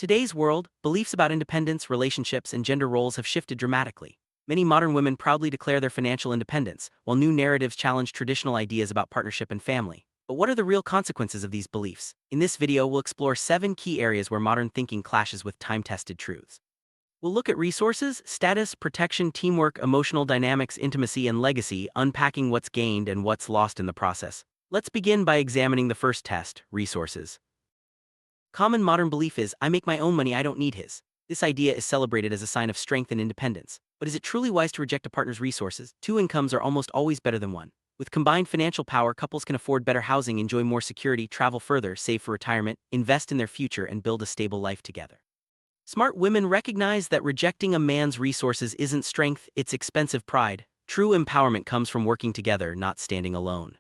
Today's world, beliefs about independence, relationships, and gender roles have shifted dramatically. Many modern women proudly declare their financial independence, while new narratives challenge traditional ideas about partnership and family. But what are the real consequences of these beliefs? In this video, we'll explore 7 key areas where modern thinking clashes with time-tested truths. We'll look at resources, status, protection, teamwork, emotional dynamics, intimacy, and legacy, unpacking what's gained and what's lost in the process. Let's begin by examining the first test, resources. Common modern belief is, I make my own money, I don't need his. This idea is celebrated as a sign of strength and independence. But is it truly wise to reject a partner's resources? Two incomes are almost always better than one. With combined financial power, couples can afford better housing, enjoy more security, travel further, save for retirement, invest in their future, and build a stable life together. Smart women recognize that rejecting a man's resources isn't strength, it's expensive pride. True empowerment comes from working together, not standing alone.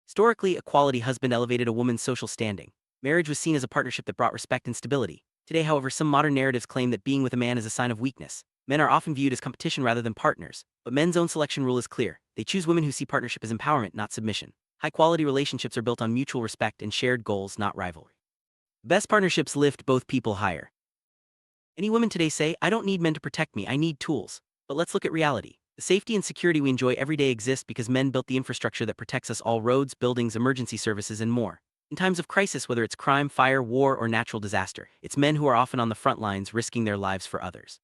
Historically, a quality husband elevated a woman's social standing. Marriage was seen as a partnership that brought respect and stability. Today, however, some modern narratives claim that being with a man is a sign of weakness. Men are often viewed as competition rather than partners, but men's own selection rule is clear. They choose women who see partnership as empowerment, not submission. High-quality relationships are built on mutual respect and shared goals, not rivalry. Best partnerships lift both people higher. Many women today say, I don't need men to protect me, I need tools. But let's look at reality. The safety and security we enjoy every day exist because men built the infrastructure that protects us all: roads, buildings, emergency services, and more. In times of crisis, whether it's crime, fire, war, or natural disaster, it's men who are often on the front lines risking their lives for others.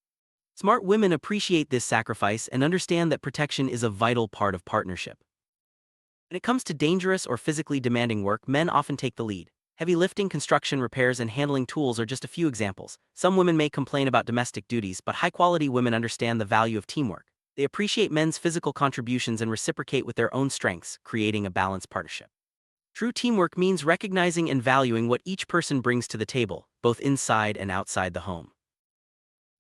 Smart women appreciate this sacrifice and understand that protection is a vital part of partnership. When it comes to dangerous or physically demanding work, men often take the lead. Heavy lifting, construction, repairs, and handling tools are just a few examples. Some women may complain about domestic duties, but high-quality women understand the value of teamwork. They appreciate men's physical contributions and reciprocate with their own strengths, creating a balanced partnership. True teamwork means recognizing and valuing what each person brings to the table, both inside and outside the home.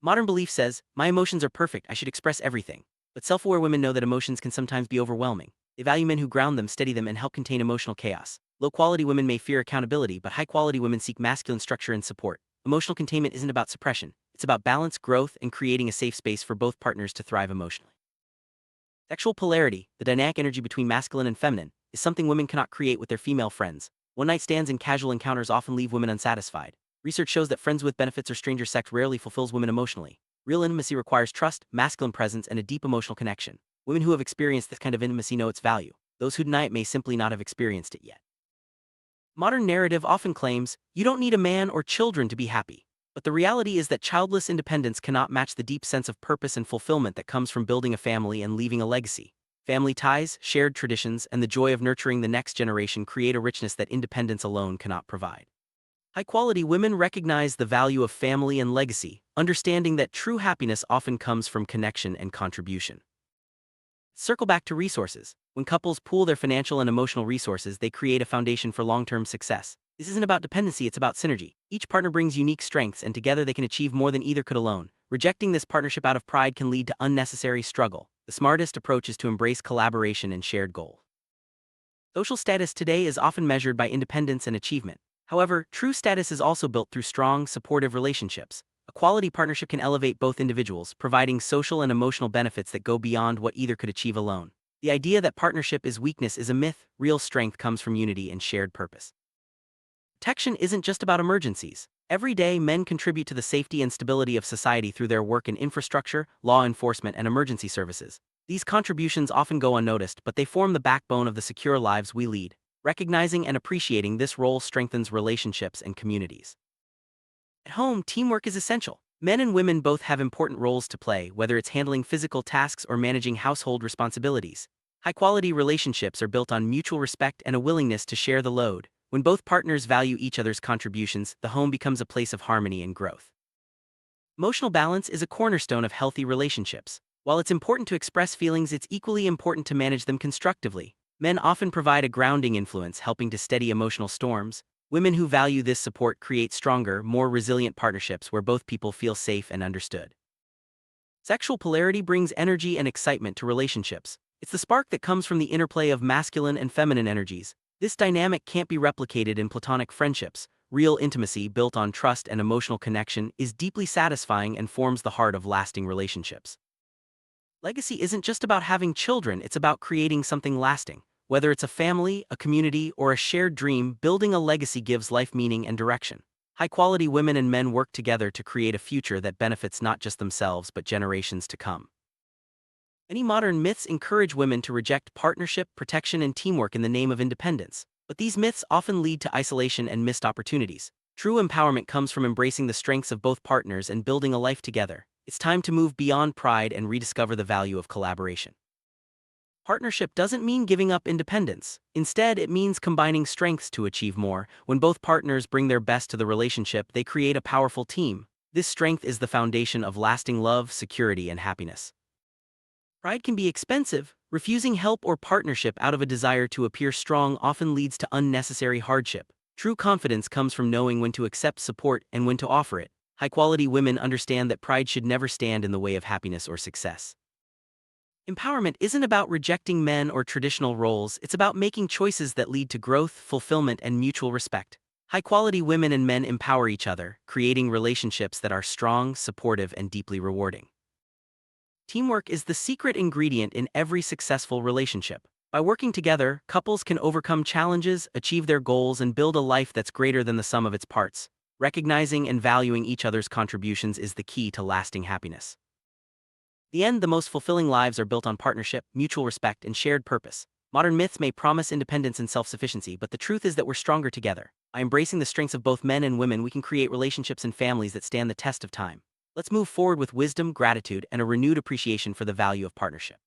Modern belief says, my emotions are perfect, I should express everything. But self-aware women know that emotions can sometimes be overwhelming. They value men who ground them, steady them, and help contain emotional chaos. Low-quality women may fear accountability, but high-quality women seek masculine structure and support. Emotional containment isn't about suppression. It's about balance, growth, and creating a safe space for both partners to thrive emotionally. Sexual polarity, the dynamic energy between masculine and feminine, is something women cannot create with their female friends. One-night stands and casual encounters often leave women unsatisfied. Research shows that friends with benefits or stranger sex rarely fulfills women emotionally. Real intimacy requires trust, masculine presence, and a deep emotional connection. Women who have experienced this kind of intimacy know its value. Those who deny it may simply not have experienced it yet. Modern narrative often claims, you don't need a man or children to be happy. But the reality is that childless independence cannot match the deep sense of purpose and fulfillment that comes from building a family and leaving a legacy. Family ties, shared traditions, and the joy of nurturing the next generation create a richness that independence alone cannot provide. High-quality women recognize the value of family and legacy, understanding that true happiness often comes from connection and contribution. Circle back to resources. When couples pool their financial and emotional resources, they create a foundation for long-term success. This isn't about dependency, it's about synergy. Each partner brings unique strengths, and together they can achieve more than either could alone. Rejecting this partnership out of pride can lead to unnecessary struggle. The smartest approach is to embrace collaboration and shared goals. Social status today is often measured by independence and achievement. However, true status is also built through strong, supportive relationships. A quality partnership can elevate both individuals, providing social and emotional benefits that go beyond what either could achieve alone. The idea that partnership is weakness is a myth. Real strength comes from unity and shared purpose. Protection isn't just about emergencies. Every day, men contribute to the safety and stability of society through their work in infrastructure, law enforcement, and emergency services. These contributions often go unnoticed, but they form the backbone of the secure lives we lead. Recognizing and appreciating this role strengthens relationships and communities. At home, teamwork is essential. Men and women both have important roles to play, whether it's handling physical tasks or managing household responsibilities. High-quality relationships are built on mutual respect and a willingness to share the load. When both partners value each other's contributions, the home becomes a place of harmony and growth. Emotional balance is a cornerstone of healthy relationships. While it's important to express feelings, it's equally important to manage them constructively. Men often provide a grounding influence, helping to steady emotional storms. Women who value this support create stronger, more resilient partnerships where both people feel safe and understood. Sexual polarity brings energy and excitement to relationships. It's the spark that comes from the interplay of masculine and feminine energies. This dynamic can't be replicated in platonic friendships. Real intimacy, built on trust and emotional connection, is deeply satisfying and forms the heart of lasting relationships. Legacy isn't just about having children, it's about creating something lasting. Whether it's a family, a community, or a shared dream, building a legacy gives life meaning and direction. High-quality women and men work together to create a future that benefits not just themselves but generations to come. Many modern myths encourage women to reject partnership, protection, and teamwork in the name of independence, but these myths often lead to isolation and missed opportunities. True empowerment comes from embracing the strengths of both partners and building a life together. It's time to move beyond pride and rediscover the value of collaboration. Partnership doesn't mean giving up independence. Instead, it means combining strengths to achieve more. When both partners bring their best to the relationship, they create a powerful team. This strength is the foundation of lasting love, security, and happiness. Pride can be expensive. Refusing help or partnership out of a desire to appear strong often leads to unnecessary hardship. True confidence comes from knowing when to accept support and when to offer it. High-quality women understand that pride should never stand in the way of happiness or success. Empowerment isn't about rejecting men or traditional roles, it's about making choices that lead to growth, fulfillment, and mutual respect. High-quality women and men empower each other, creating relationships that are strong, supportive, and deeply rewarding. Teamwork is the secret ingredient in every successful relationship. By working together, couples can overcome challenges, achieve their goals, and build a life that's greater than the sum of its parts. Recognizing and valuing each other's contributions is the key to lasting happiness. In the end, the most fulfilling lives are built on partnership, mutual respect, and shared purpose. Modern myths may promise independence and self-sufficiency, but the truth is that we're stronger together. By embracing the strengths of both men and women, we can create relationships and families that stand the test of time. Let's move forward with wisdom, gratitude, and a renewed appreciation for the value of partnership.